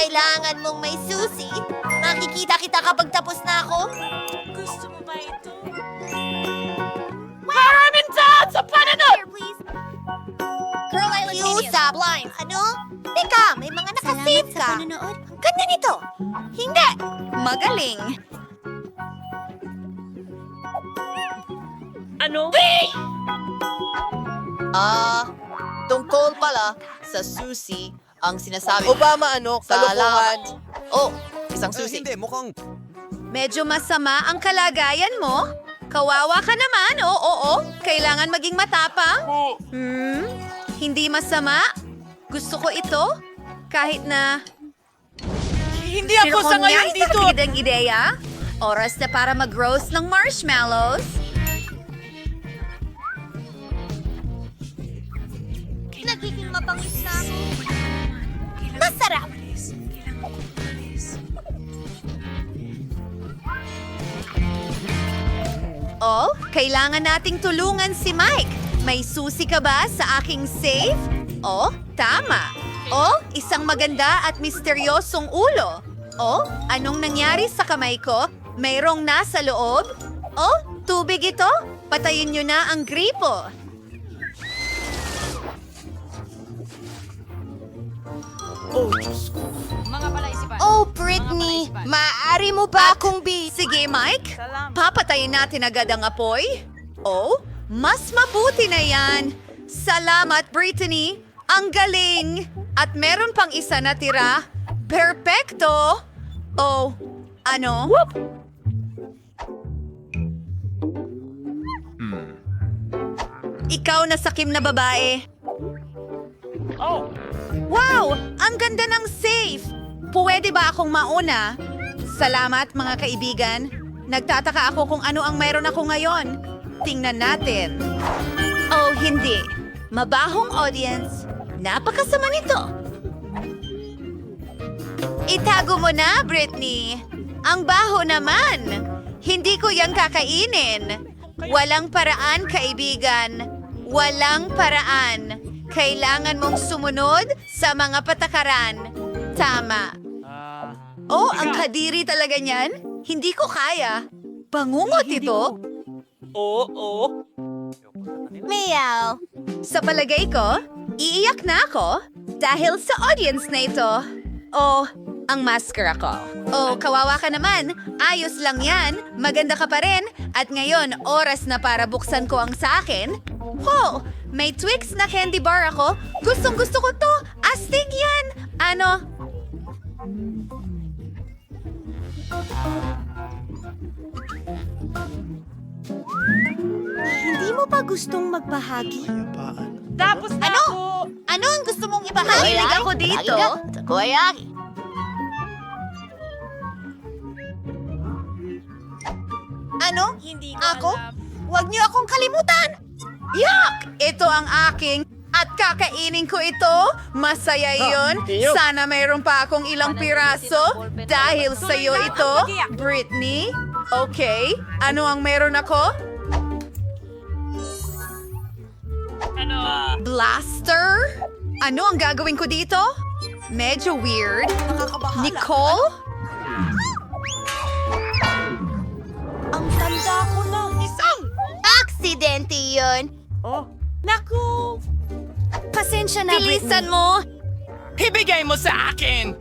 kailangan mong may susi. Makikita kita kapag tapos na ako. Gusto mo ba ito? Maraming dad sa pananood! Girl, I like Usap. Ano? Teka, may mga nakasave ka. Ganyan ito. Hindi. Magaling. Ano? Tungkol pala sa susi ang sinasabi. Obama Salamat. Oh, isang susi. Hindi, mukhang... Medyo masama ang kalagayan mo. Kawawa ka naman. Oo. Kailangan maging matapang. Hindi masama. Gusto ko ito. Kahit na... Hindi ako sa ngayon dito! Ang ideya. Oras na para mag-roast ng marshmallows. Nagiging mapangis na ako. Masarap. Oh, kailangan nating tulungan si Mike. May susi ka ba sa aking safe? Oh, tama. Oh, isang maganda at misteryosong ulo. Oh, anong nangyari sa kamay ko? Mayroong nasa loob? Oh, tubig ito? Patayin nyo na ang gripo. Oh, Britney, maaari mo ba akong Sige, Mike. Salamat. Papatayin natin agad ang apoy. Oh, mas mabuti na yan. Salamat, Brittany. Ang galing. At meron pang isa na tira. Perpekto. Oh, ano? Ikaw na sakim na babae. Oh! Wow! Ang ganda ng safe! Pwede ba akong mauna? Salamat, mga kaibigan. Nagtataka ako kung ano ang mayroon ako ngayon. Tingnan natin. Oh, hindi. Mabahong audience. Napakasama nito. Itago mo na, Britney. Ang baho naman. Hindi ko yang kakainin. Walang paraan, kaibigan. Walang paraan. Kailangan mong sumunod sa mga patakaran. Tama. Oh, ang kadiri talaga niyan. Hindi ko kaya. Bangungot ito. Oo. Meow. Sa palagay ko, iiyak na ako dahil sa audience na ito. Oh, ang mascara ko. Oh, kawawa ka naman. Ayos lang yan. Maganda ka pa rin. At ngayon, oras na para buksan ko ang sa akin. Ho! May Twix na candy bar ako. Gustong gusto ko to. Astig yan. Ano? Hindi mo ba gustong magbahagi? Tapos na Ano? ako! Ano ang gusto mong ibahagi? Mahilig ako dito. Takoyaki. Ano? Hindi ko Ako? alam. Huwag niyo akong kalimutan! Yak! Ito ang aking at kakainin ko ito. Masaya yun. Sana mayroon pa akong ilang piraso dahil sa iyo ito, Britney. Okay, ano ang meron ako? Ano? Blaster? Ano ang gagawin ko dito? Medyo weird. Nicole? Ang tanda ko na. Isang! Aksidente yun. Oh. Naku! Pasensya na, Bilisan mo! Ibigay mo sa akin!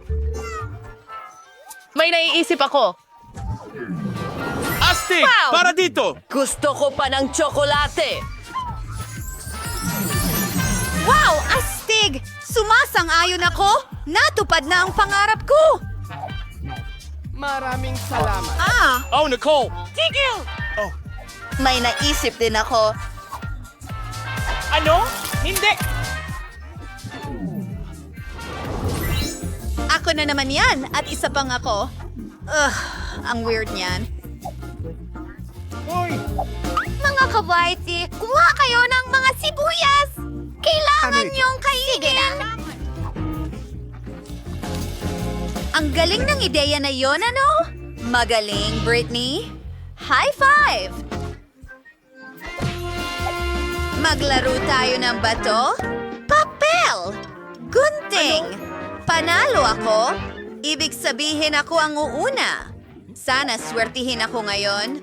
May naiisip ako. Astig! Para dito! Gusto ko pa ng tsokolate. Wow! Astig! Sumasang-ayon ako! Natupad na ang pangarap ko! Maraming salamat. Ah! Oh, Nicole! Tigil! May naisip din ako. Ano? Hindi! Ako na naman yan at isa pang ako. Ugh, ang weird niyan. Mga kabaiti, kumuha kayo ng mga sibuyas! Kailangan niyong kainin! Ang galing ng ideya na yon, ano? Magaling, Britney. High five! Maglaro tayo ng bato? Papel! Gunting! Panalo ako? ibig sabihin ako ang uuna. Sana swertihin ako ngayon.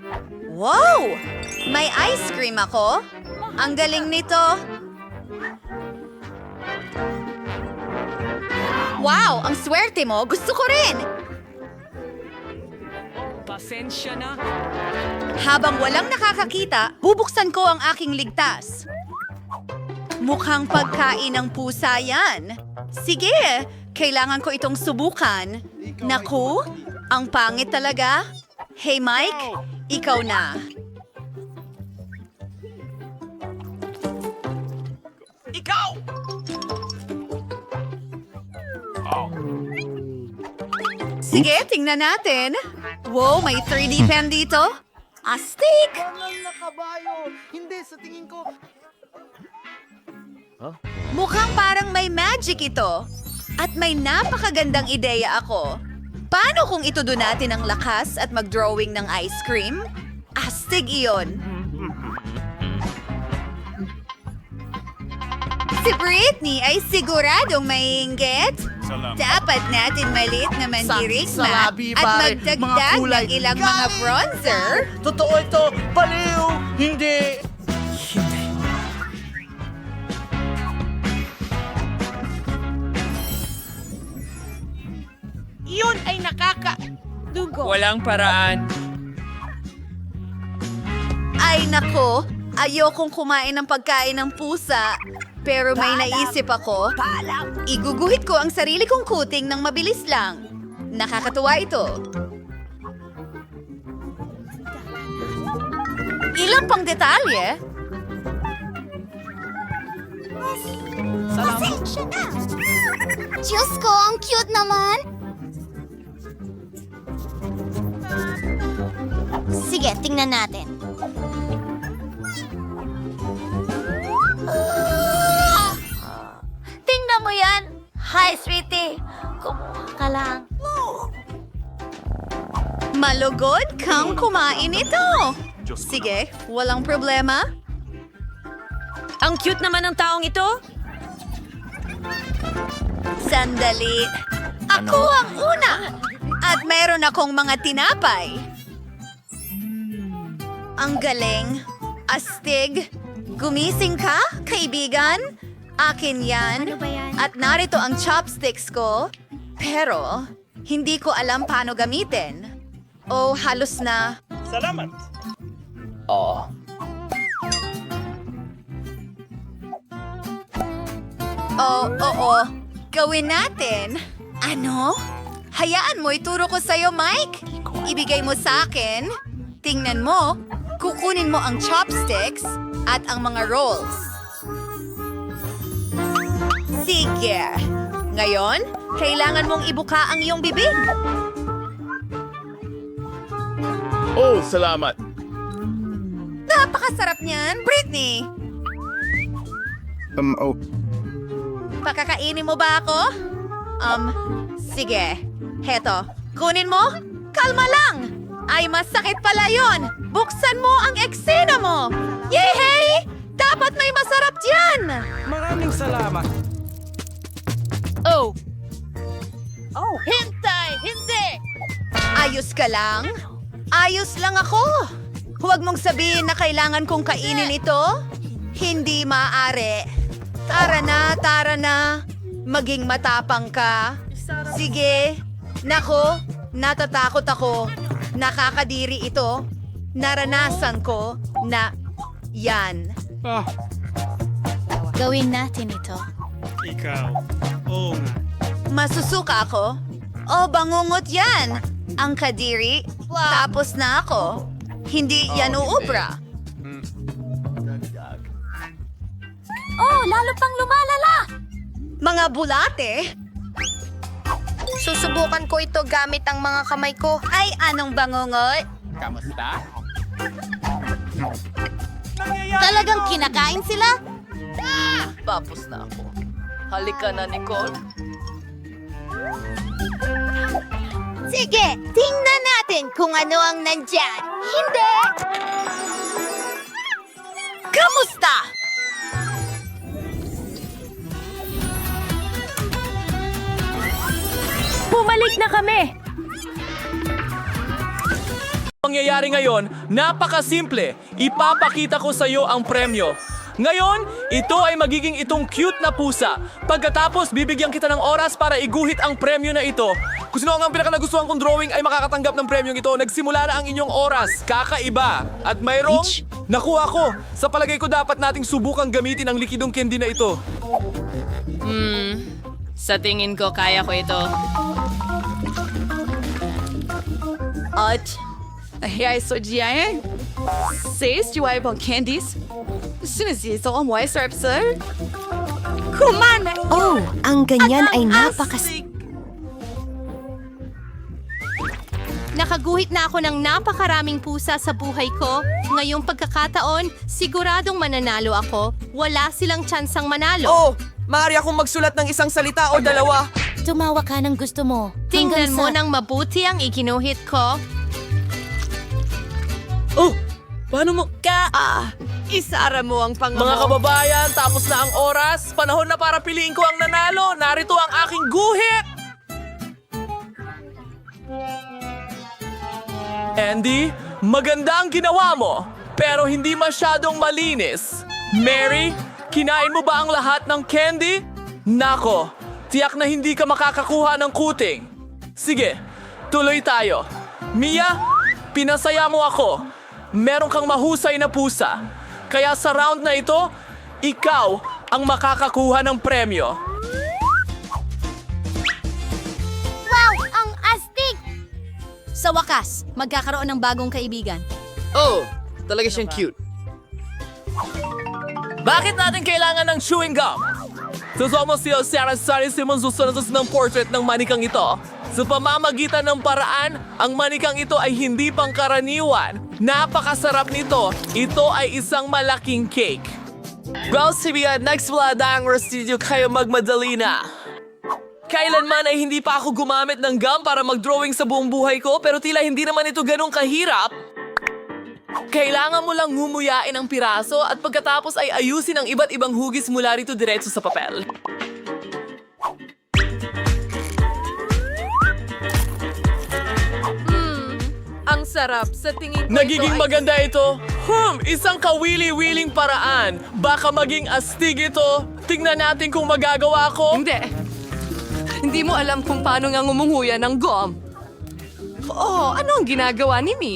Wow! May ice cream ako? Ang galing nito. Wow! Ang swerte mo! Gusto ko rin! Pasensya na. Habang walang nakakakita, bubuksan ko ang aking ligtas. Mukhang pagkain ng pusa yan. Sige, kailangan ko itong subukan. Naku, ang pangit talaga. Hey Mike, ikaw na. Ikaw! Sige, tingnan natin. Wow, may 3D pen dito. Astig! Hindi, sa tingin ko. Mukhang parang may magic ito. At may napakagandang ideya ako. Paano kung itudo natin ang lakas at mag-drawing ng ice cream? Astig iyon. Si Britney ay siguradong maiinggit. Dapat natin maliit na mandirigma Salabi, at pare. magdagdag Mga kulay. ng ilang mga bronzer. Totoo ito! Baliw! Hindi! Iyon ay nakaka-dugo. Walang paraan. Ay nako, ayokong kumain ng pagkain ng pusa. Pero may naisip ako. Iguguhit ko ang sarili kong kuting ng mabilis lang. Nakakatuwa ito. Ilang pang detalye? Pasensya na. Diyos ko, ang cute naman. Sige, tingnan natin. Tingnan mo yan. Hi, sweetie. Kumuha ka lang. Malugod kang kumain ito. Sige, walang problema. Ang cute naman ng taong ito. Sandali. Ako ang una. At meron akong mga tinapay. Ang galing. Astig. Gumising ka, kaibigan? Akin yan. Ano ba yan? At narito ang chopsticks ko. Pero, hindi ko alam paano gamitin. O halos na. Salamat! Oo. Gawin natin. Ano? Hayaan mo, ituro ko sa'yo, Mike. Ibigay mo sa akin. Tingnan mo, kukunin mo ang chopsticks at ang mga rolls. Sige. Ngayon, kailangan mong ibuka ang iyong bibig. Oh, salamat! Napakasarap niyan, Britney. Oh. Pakakainin mo ba ako? Sige. Heto, kunin mo? Kalma lang! Ay, masakit pala yon. Buksan mo ang eksena mo! Yehey! Dapat may masarap diyan! Maraming salamat! Oh, Hintay! Hindi! Ayos ka lang? Ayos lang ako! Huwag mong sabihin na kailangan kong kainin ito. Hindi maaari. Tara na. Maging matapang ka. Sige. Nako, natatakot ako. Nakakadiri ito. Naranasan ko na yan. Gawin natin ito. Ikaw. Oo nga. Masusuka ako? O bangungot yan. Ang kadiri. Tapos na ako. Hindi yan uubra. Oh, lalo pang lumalala. Mga bulate. Susubukan ko ito gamit ang mga kamay ko. Ay, anong bangungot? Kamusta? Talagang kinakain sila? Tapos na ako. Halika na, Nicole. Sige, tingnan natin kung ano ang nandyan. Hindi! Kamusta? bumalik Tahimik na kami! Pangyayari ngayon, napakasimple. Ipapakita ko sa iyo ang premyo. Ngayon, ito ay magiging itong cute na pusa. Pagkatapos, bibigyan kita ng oras para iguhit ang premyo na ito. Kung sino ang pinakanagustuhan kong drawing ay makakatanggap ng premyong ito. Nagsimula na ang inyong oras. Kakaiba. At mayroong nakuha ko. Sa palagay ko dapat nating subukang gamitin ang likidong candy na ito. Sa tingin ko, kaya ko ito. At, ay so diyan. Says Juwaibang candies. Sinisiso ang moist syrup, sir? Kumana! Oh, ang ganyan ay Nakaguhit na ako ng napakaraming pusa sa buhay ko. Ngayong pagkakataon, siguradong mananalo ako. Wala silang tsansang manalo. Oh, maaari akong magsulat ng isang salita o dalawa. Tumawa ka ng gusto mo. Tingnan mo ng mabuti ang ikinuhit ko. Oh! Paano mo? Isara mo ang pangamo. Mga kababayan, tapos na ang oras. Panahon na para piliin ko ang nanalo. Narito ang aking guhit! Andy, maganda ang ginawa mo, pero hindi masyadong malinis. Mary, kinain mo ba ang lahat ng candy? Nako, tiyak na hindi ka makakakuha ng kuting. Sige, tuloy tayo. Mia, pinasaya mo ako. Meron kang mahusay na pusa. Kaya sa round na ito, ikaw ang makakakuha ng premyo. Wow! Ang astig! Sa wakas, magkakaroon ng bagong kaibigan. Oh, talaga siyang cute. Bakit natin kailangan ng chewing gum? Susama si Sarah Simon susunod ng portrait ng manikang ito. Sa pamamagitan ng paraan, ang manikang ito ay hindi pangkaraniwan. Napakasarap nito. Ito ay isang malaking cake. Well, sibigan, next wala ang studio kayo magmadali na. Kailanman ay hindi pa ako gumamit ng gum para mag-drawing sa buong buhay ko, pero tila hindi naman ito ganong kahirap. Kailangan mo lang ngumuyain ang piraso at pagkatapos ay ayusin ang iba't ibang hugis mula rito diretso sa papel. Ang sarap sa tingin ko. Nagiging maganda ito. Isang kawili-wiling paraan. Baka maging astig ito. Tingnan natin kung magagawa ko. Hindi mo alam kung paano nga ngumunguya ng gum. Oh, ano ang ginagawa ni Mi?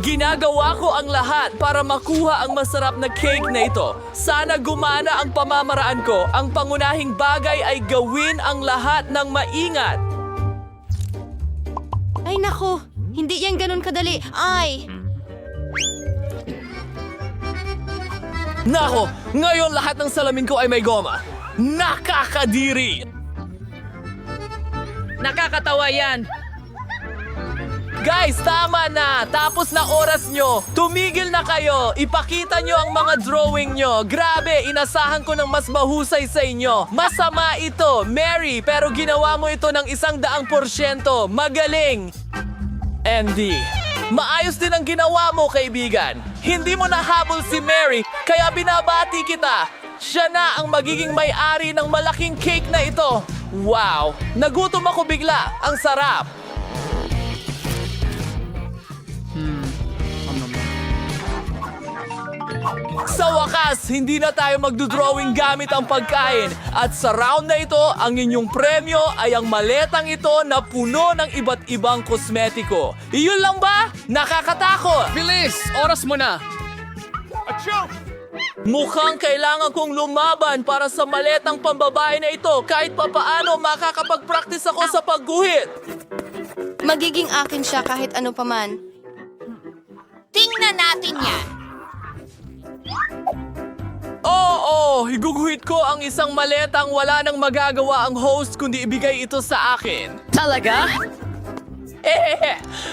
Ginagawa ko ang lahat para makuha ang masarap na cake na ito. Sana gumana ang pamamaraan ko. Ang pangunahing bagay ay gawin ang lahat ng maingat. Ay nako, hindi yan ganun kadali. Ay! Nako, ngayon lahat ng salamin ko ay may goma. Nakakadiri! Nakakatawa yan! Guys, tama na! Tapos na oras nyo! Tumigil na kayo! Ipakita nyo ang mga drawing nyo! Grabe, inasahan ko ng mas mahusay sa inyo! Masama ito, Mary, pero ginawa mo ito ng 100%! Magaling! Andy, maayos din ang ginawa mo, kaibigan! Hindi mo nahabol si Mary, kaya binabati kita! Siya na ang magiging may-ari ng malaking cake na ito! Wow! Nagutom ako bigla! Ang sarap! Sa wakas, hindi na tayo magdodrawing gamit ang pagkain. At sa round na ito, ang inyong premyo ay ang maletang ito na puno ng iba't ibang kosmetiko. Iyon lang ba? Nakakatakot! Bilis! Oras mo na! Mukhang kailangan kong lumaban para sa maletang pambabae na ito. Kahit papaano makakapag-practice ako sa pagguhit. Magiging akin siya kahit ano paman. Tingnan natin yan! Oo, iguguhit ko ang isang maletang wala nang magagawa ang host kundi ibigay ito sa akin. Talaga?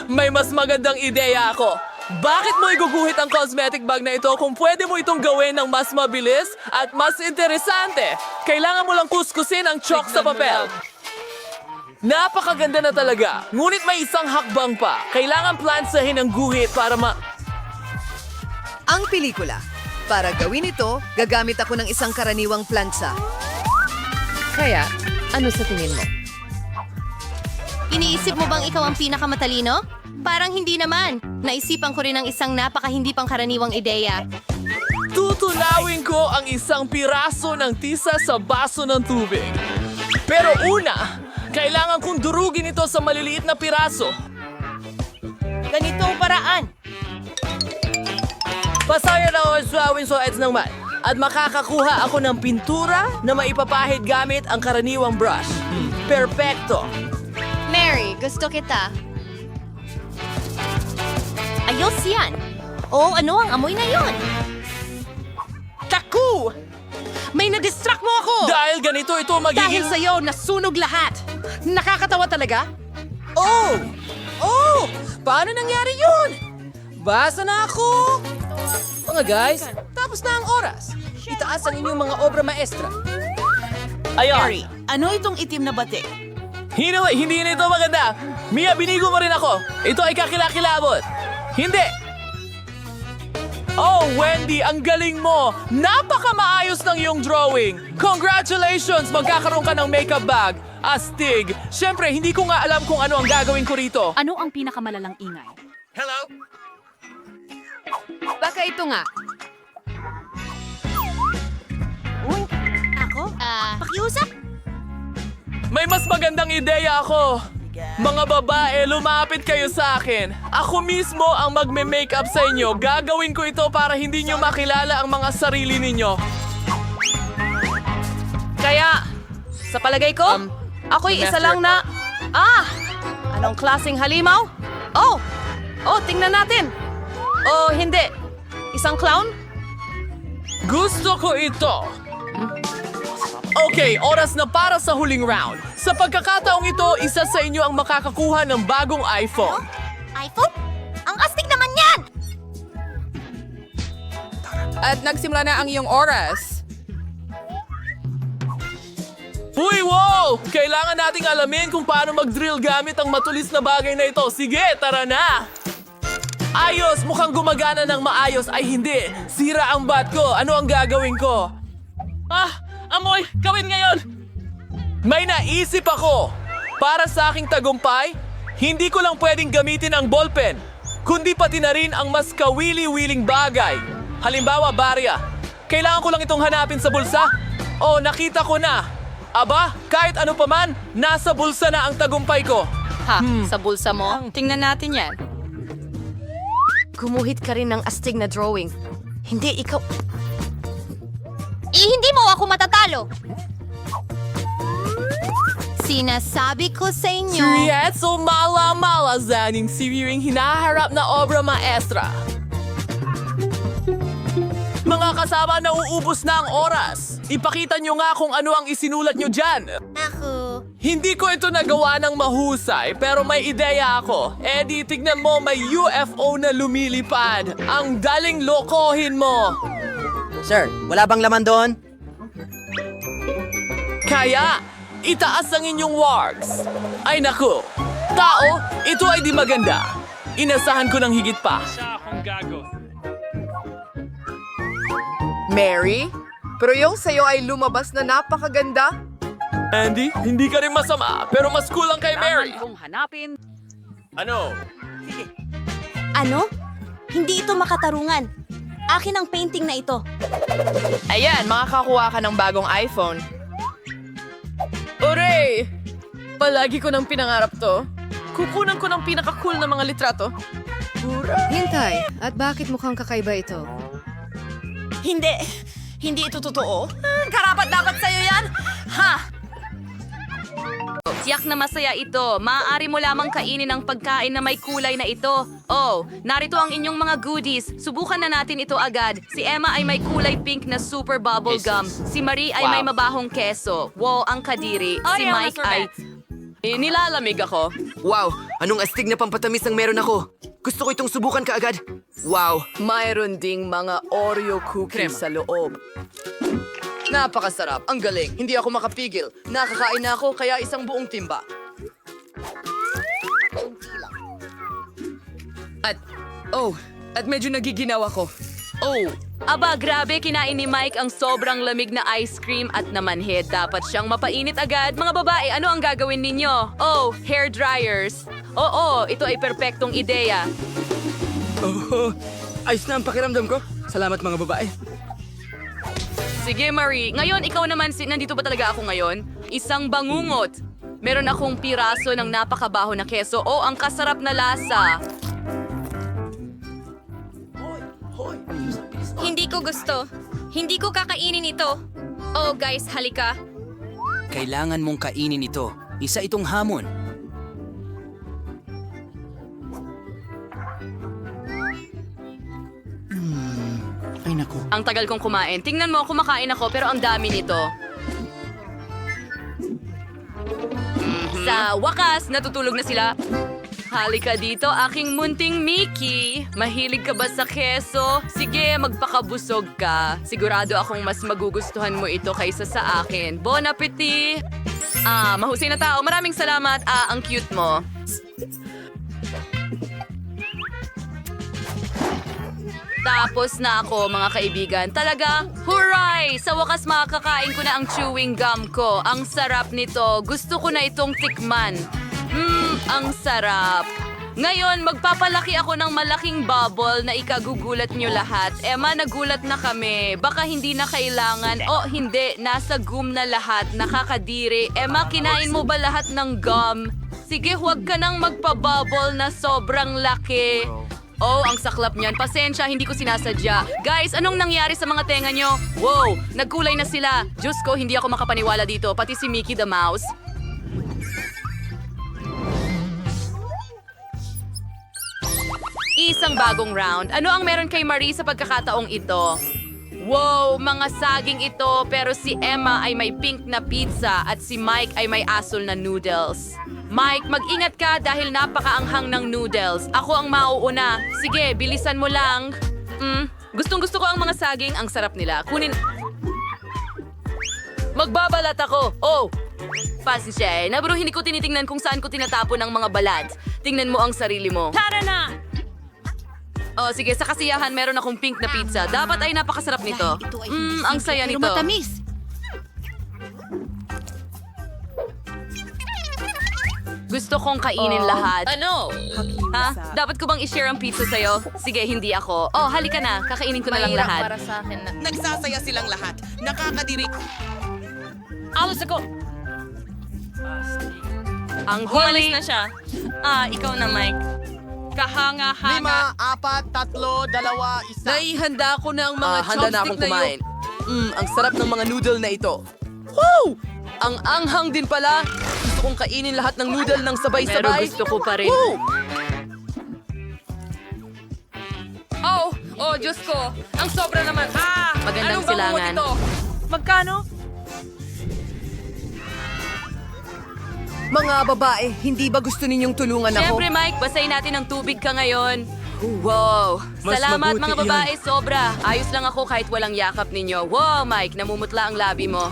May mas magandang ideya ako. Bakit mo iguguhit ang cosmetic bag na ito kung pwede mo itong gawin ng mas mabilis at mas interesante? Kailangan mo lang kuskusin ang chalk sa papel. Napakaganda na talaga. Ngunit may isang hakbang pa. Kailangan plansahin ang guhit para Ang pelikula. Para gawin ito, gagamit ako ng isang karaniwang plansa. Kaya, ano sa tingin mo? Iniisip mo bang ikaw ang pinakamatalino? Parang hindi naman. Naisipan ko rin ang isang napaka hindi pangkaraniwang ideya. Tutulawin ko ang isang piraso ng tisa sa baso ng tubig. Pero una, kailangan kong durugin ito sa maliliit na piraso. Ganitong paraan. Pasaya na ako sa Winsoets ng mat. At makakakuha ako ng pintura na maipapahid gamit ang karaniwang brush. Perpekto. Mary, gusto kita. Ayos yan. O ano ang amoy na yon? Taku! May na-distract mo ako! Dahil ganito ito Dahil magiging... sa'yo, nasunog lahat! Nakakatawa talaga? Oh! Oh! Paano nangyari yun? Basa na ako! Mga guys, tapos na ang oras. Itaas ang inyong mga obra maestra. Ayon. Ano itong itim na batik? Hindi na ito maganda. Mia, binigo mo rin ako. Ito ay kakilakilabot. Hindi. Oh, Wendy, ang galing mo. Napakamaayos ng iyong drawing. Congratulations! Magkakaroon ka ng makeup bag. Astig. Siyempre, hindi ko nga alam kung ano ang gagawin ko rito. Ano ang pinakamalalang ingay? Baka ito nga. Ako? Pakiusap? May mas magandang ideya ako. Mga babae, lumapit kayo sa akin. Ako mismo ang magme-makeup sa inyo. Gagawin ko ito para hindi nyo makilala ang mga sarili ninyo. Kaya, sa palagay ko, ako'y isa lang na... Anong klaseng halimaw? Oh! Tingnan natin! Oh, hindi. Isang clown? Gusto ko ito. Okay, oras na para sa huling round. Sa pagkakataong ito, isa sa inyo ang makakakuha ng bagong iPhone. iPhone? Ang astig naman yan! At nagsimula na ang iyong oras. Uy, wow! Kailangan nating alamin kung paano mag-drill gamit ang matulis na bagay na ito. Sige, tara na! Ayos! Mukhang gumagana ng maayos. Ay hindi! Sira ang bat ko. Ano ang gagawin ko? Amoy! Gawin ngayon! May naisip ako! Para sa aking tagumpay, hindi ko lang pwedeng gamitin ang ballpen, kundi pati na rin ang mas kawili-wiling bagay. Halimbawa, barya. Kailangan ko lang itong hanapin sa bulsa. Oh, nakita ko na. Aba, kahit ano pa man, nasa bulsa na ang tagumpay ko. Sa bulsa mo? Tingnan natin yan. Gumuhit ka rin ng astig na drawing. Hindi, ikaw... Hindi mo ako matatalo! Sinasabi ko sa inyo... Seryoso mala-mala zaning siriring hinaharap na obra maestra. Mga kasama, nauubos na ang oras. Ipakita nyo nga kung ano ang isinulat nyo dyan. Ako... Hindi ko ito nagawa ng mahusay, pero may ideya ako. Eddie, tignan mo, may UFO na lumilipad. Ang daling lokohin mo. Sir, wala bang laman doon? Kaya, itaas ang inyong wargs. Ay naku, tao, ito ay di maganda. Inasahan ko ng higit pa. Siya akong gago. Mary? Pero yung sa'yo ay lumabas na napakaganda. Andy, hindi ka rin masama, pero mas kulang kay Mary. Kung hanapin... Ano? Ano? Hindi ito makatarungan. Akin ang painting na ito. Ayan, makakakuha ka ng bagong iPhone. Ore! Palagi ko nang pinangarap to. Kukunan ko ng pinaka-cool na mga litrato. Hintay, at bakit mukhang kakaiba ito? Hindi! Hindi ito totoo. Karapat dapat sa'yo yan! Ha! Tiyak na masaya ito. Maaari mo lamang kainin ang pagkain na may kulay na ito. Oh, narito ang inyong mga goodies. Subukan na natin ito agad. Si Emma ay may kulay pink na super bubble gum. Si Marie ay may mabahong keso. Wow, ang kadiri. Si Mike ay... Nilalamig ako. Wow, anong astig na pampatamis ang meron ako. Gusto ko itong subukan kaagad. Wow, Mayroon ding mga Oreo cookies sa loob. Napakasarap. Ang galing. Hindi ako makapigil. Nakakain na ako kaya isang buong timba. At medyo nagiginaw ako. Oh, aba grabe, kinain ni Mike ang sobrang lamig na ice cream at namanhid. Dapat siyang mapainit agad. Mga babae, ano ang gagawin ninyo? Oh, hair dryers. Oo, ito ay perpektong ideya. Oh, ayos na ang pakiramdam ko. Salamat mga babae. Sige, Marie. Ngayon, ikaw naman, nandito ba talaga ako ngayon? Isang bangungot. Meron akong piraso ng napakabaho na keso. Oh, ang kasarap na lasa. Hindi ko gusto. Hindi ko kakainin ito. Oh, guys, halika. Kailangan mong kainin ito. Isa itong hamon. Ay naku. Ang tagal kong kumain. Tingnan mo, kumakain ako pero ang dami nito. Sa wakas, natutulog na sila. Halika dito, aking munting Mickey. Mahilig ka ba sa keso? Sige, magpakabusog ka. Sigurado akong mas magugustuhan mo ito kaysa sa akin. Bon appetit! Mahusay na tao. Maraming salamat. Ang cute mo. Tapos na ako, mga kaibigan. Talaga, hooray! Sa wakas makakakain ko na ang chewing gum ko. Ang sarap nito. Gusto ko na itong tikman. Ang sarap. Ngayon, magpapalaki ako ng malaking bubble na ikagugulat nyo lahat. Emma, nagulat na kami. Baka hindi na kailangan. O, hindi. Nasa gum na lahat. Nakakadiri. Emma, kinain mo ba lahat ng gum? Sige, huwag ka nang magpa-bubble na sobrang laki. Oh, ang saklap niyan. Pasensya, hindi ko sinasadya. Guys, anong nangyari sa mga tenga nyo? Wow, nagkulay na sila. Diyos ko, hindi ako makapaniwala dito. Pati si Mickey the Mouse. Isang bagong round. Ano ang meron kay Marie sa pagkakataong ito? Wow, mga saging ito, pero si Emma ay may pink na pizza at si Mike ay may asul na noodles. Mike, mag-ingat ka dahil napakaanghang ng noodles. Ako ang mauuna. Sige, bilisan mo lang. Gustong-gusto ko ang mga saging. Ang sarap nila. Kunin... Magbabalat ako. Oh! Pasensya, pero hindi ko tinitingnan kung saan ko tinatapon ang mga balat. Tingnan mo ang sarili mo. Tara na! Oh, sige, sa kasiyahan, meron akong pink na pizza. Dapat ay napakasarap nito. Ang saya nito. Matamis. Gusto kong kainin lahat. Ano? Ha? Dapat ko bang i-share ang pizza sa'yo? Sige, hindi ako. Oh, halika na. Kakainin ko na lang lahat. sa akin na. Nagsasaya silang lahat. Nakakadiri. Alos ako. Ang huli. na siya. Ikaw na, Mike. Kahanga-hanga. 5, 4, 3, 2, 1. Naihanda ko na ang mga Handa na akong chopstick na kumain. yun. Ang sarap ng mga noodle na ito. Woo! Ang anghang din pala. Gusto kong kainin lahat ng noodle ng Pero sabay-sabay. gusto ko pa rin. Woo! Oh, Diyos ko. Ang sobra naman. Magandang anong bangungot silangan. ito? Magkano? Mga babae, hindi ba gusto ninyong tulungan ako? Siyempre, Mike, basahin natin ng tubig ka ngayon. Wow! Mas Salamat mabuti mga babae, sobra. Ayos lang ako kahit walang yakap ninyo. Wow, Mike, namumutla ang labi mo.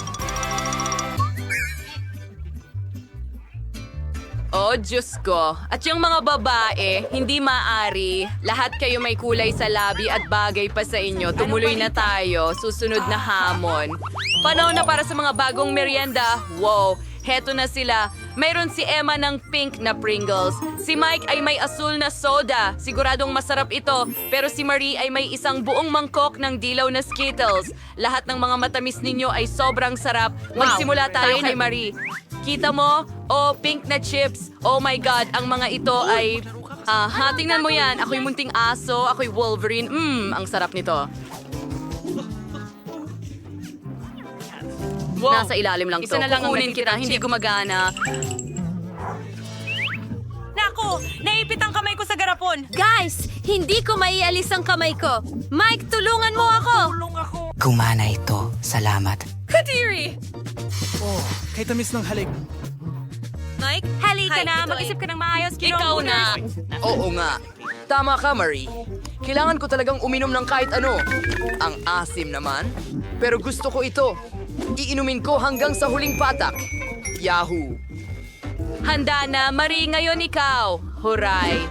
Oh, Diyos ko. At yung mga babae, hindi maaari. Lahat kayo may kulay sa labi at bagay pa sa inyo. Tumuloy na tayo. Susunod na hamon. Panahon na para sa mga bagong merienda. Wow! Heto na sila. Mayroon si Emma ng pink na Pringles. Si Mike ay may asul na soda. Siguradong masarap ito. Pero si Marie ay may isang buong mangkok ng dilaw na Skittles. Lahat ng mga matamis ninyo ay sobrang sarap. Magsimula tayo kay Marie. Kita mo? Oh, pink na chips. Oh my God, ang mga ito ay... tingnan mo yan. Ako'y munting aso, ako'y Wolverine. Ang sarap nito. Wow. Nasa ilalim lang to. Isa na lang ang Kukunin kita, natitirang hindi chip. gumagana. Naku, naipit ang kamay ko sa garapon. Guys, hindi ko maialis ang kamay ko. Mike, tulungan mo ako. Gumana ito. Salamat. Kadiri! Kay tamis ng halik. Mike, Hi, halika na. ito Mag-isip ay- ka ng maayos. Ikaw na. Oo nga. Tama ka, Marie. Kailangan ko talagang uminom ng kahit ano. Ang asim naman. Pero gusto ko ito. Iinumin ko hanggang sa huling patak. Yahoo! Handa na, Marie, ngayon ikaw. Huray.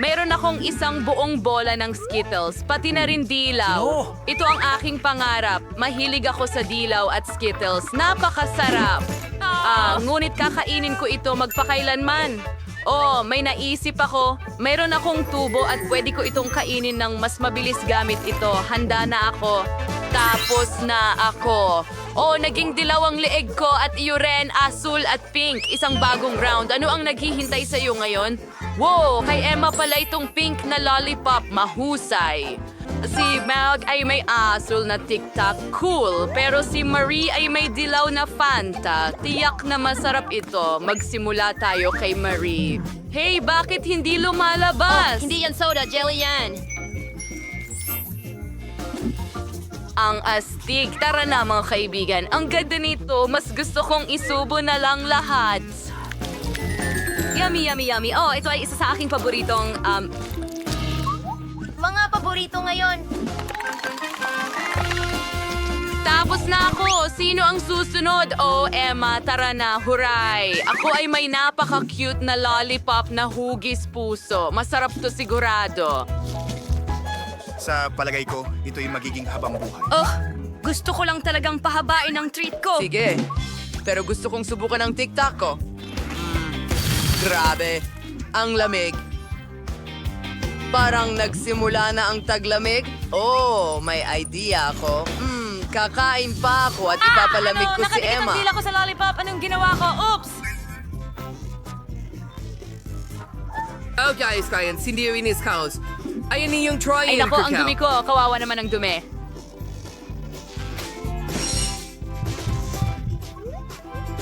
Mayroon akong isang buong bola ng Skittles, pati na rin dilaw. No. Ito ang aking pangarap. Mahilig ako sa dilaw at Skittles. Napakasarap. Ngunit kakainin ko ito magpakailanman. Oh, may naisip ako. Mayroon akong tubo at pwede ko itong kainin ng mas mabilis gamit ito. Handa na ako. Tapos na ako. Oh, naging dilaw ang leeg ko at iyo rin, asul at pink. Isang bagong round. Ano ang naghihintay sa iyo ngayon? Wow, kay Emma pala itong pink na lollipop. Mahusay. Si Meg ay may asul na tic-tac. Cool. Pero si Marie ay may dilaw na Fanta. Tiyak na masarap ito. Magsimula tayo kay Marie. Hey, bakit hindi lumalabas? Hindi yan soda, jelly yan. Ang astig. Tara na mga kaibigan. Ang ganda nito. Mas gusto kong isubo na lang lahat. Yummy, yummy, yummy. Oh, ito ay isa sa aking paboritong, Mga paborito ngayon. Tapos na ako! Sino ang susunod? Oh, Emma, tara na. Huray! Ako ay may napaka-cute na lollipop na hugis puso. Masarap to sigurado. Sa palagay ko, ito'y magiging habang buhay. Oh, gusto ko lang talagang pahabain ang treat ko. Sige, pero gusto kong subukan ang TikTok ko. Grabe, ang lamig. Parang nagsimula na ang taglamig. Oh, may idea ako. Kakain pa ako at ipapalamig ko si Emma. Nakadikit ang dila ko sa lollipop. Anong ginawa ko? Oops! Okay, Science, hindi yun is house. Ayan yung Troy Ay nako, ang dumi ko. Kawawa naman ang dumi.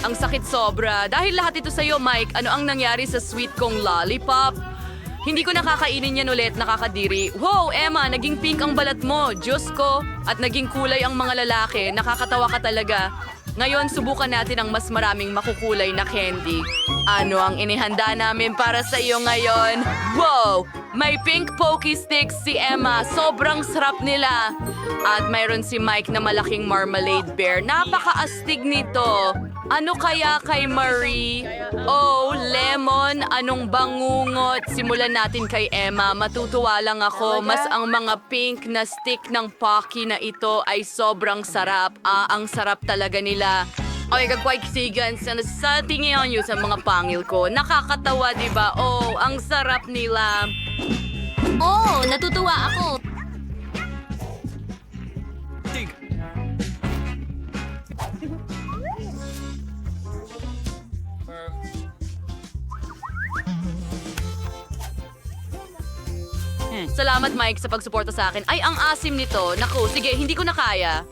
Ang sakit sobra. Dahil lahat ito sa'yo, Mike, ano ang nangyari sa sweet kong lollipop? Hindi ko nakakainin yan ulit, nakakadiri. Wow, Emma, naging pink ang balat mo. Diyos ko. At naging kulay ang mga lalaki. Nakakatawa ka talaga. Ngayon, subukan natin ang mas maraming makukulay na candy. Ano ang inihanda namin para sa iyo ngayon? Wow! May pink pokey sticks si Emma. Sobrang sarap nila. At mayroon si Mike na malaking marmalade bear. Napakaastig nito. Ano kaya kay Marie? Oh, lemon, anong bangungot? Simulan natin kay Emma. Matutuwa lang ako. Mas ang mga pink na stick ng Pocky na ito ay sobrang sarap. Ang sarap talaga nila. Ay, kagwaisigan sa tingin nyo sa mga pangil ko. Nakakatawa, di ba? Oh, ang sarap nila. Oh, natutuwa ako. Tig. Salamat, Mike, sa pagsuporta sa akin. Ay, ang asim nito. Naku, sige, hindi ko na kaya.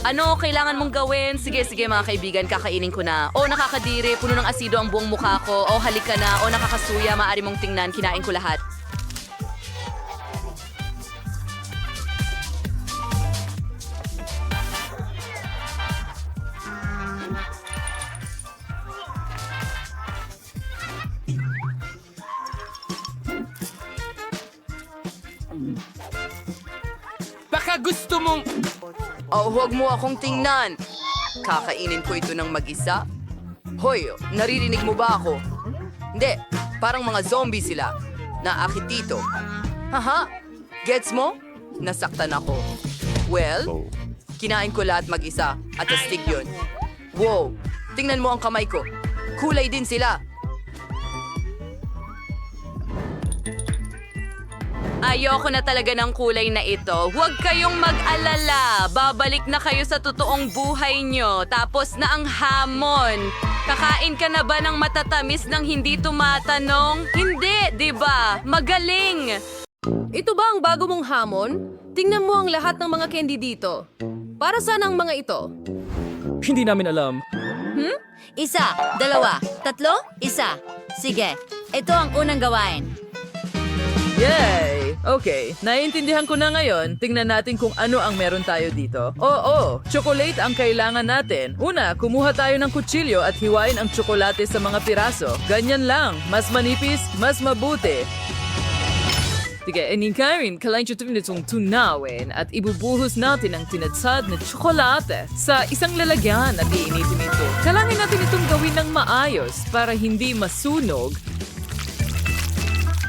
Ano kailangan mong gawin? Sige, mga kaibigan, kakainin ko na. O, nakakadiri, puno ng asido ang buong mukha ko. O, halika na. O, nakakasuya, maaari mong tingnan, kinain ko lahat. Baka gusto mong... Oh, huwag mo akong tingnan. Kakainin ko ito ng mag-isa. Hoy, naririnig mo ba ako? Hindi, parang mga zombie sila. Naakit dito. Haha, gets mo? Nasaktan ako. Well, kinain ko lahat mag-isa at astig yun. Wow, tingnan mo ang kamay ko. Kulay din sila. Ayoko na talaga ng kulay na ito. Huwag kayong mag-alala. Babalik na kayo sa totoong buhay nyo. Tapos na ang hamon. Kakain ka na ba ng matatamis nang hindi tumatanong? Hindi, di ba? Magaling! Ito ba ang bago mong hamon? Tingnan mo ang lahat ng mga candy dito. Para saan ang mga ito? Hindi namin alam. Isa, dalawa, tatlo, isa. Sige, ito ang unang gawain. Yay! Okay, naiintindihan ko na ngayon. Tingnan natin kung ano ang meron tayo dito. Oo, chocolate ang kailangan natin. Una, kumuha tayo ng kutsilyo at hiwain ang tsokolate sa mga piraso. Ganyan lang. Mas manipis, mas mabuti. Sige, Karin, kailangan nyo itong tunawin at ibubuhos natin ang tinadsad na tsokolate sa isang lalagyan at iinitin ito. Kailangan natin itong gawin ng maayos para hindi masunog.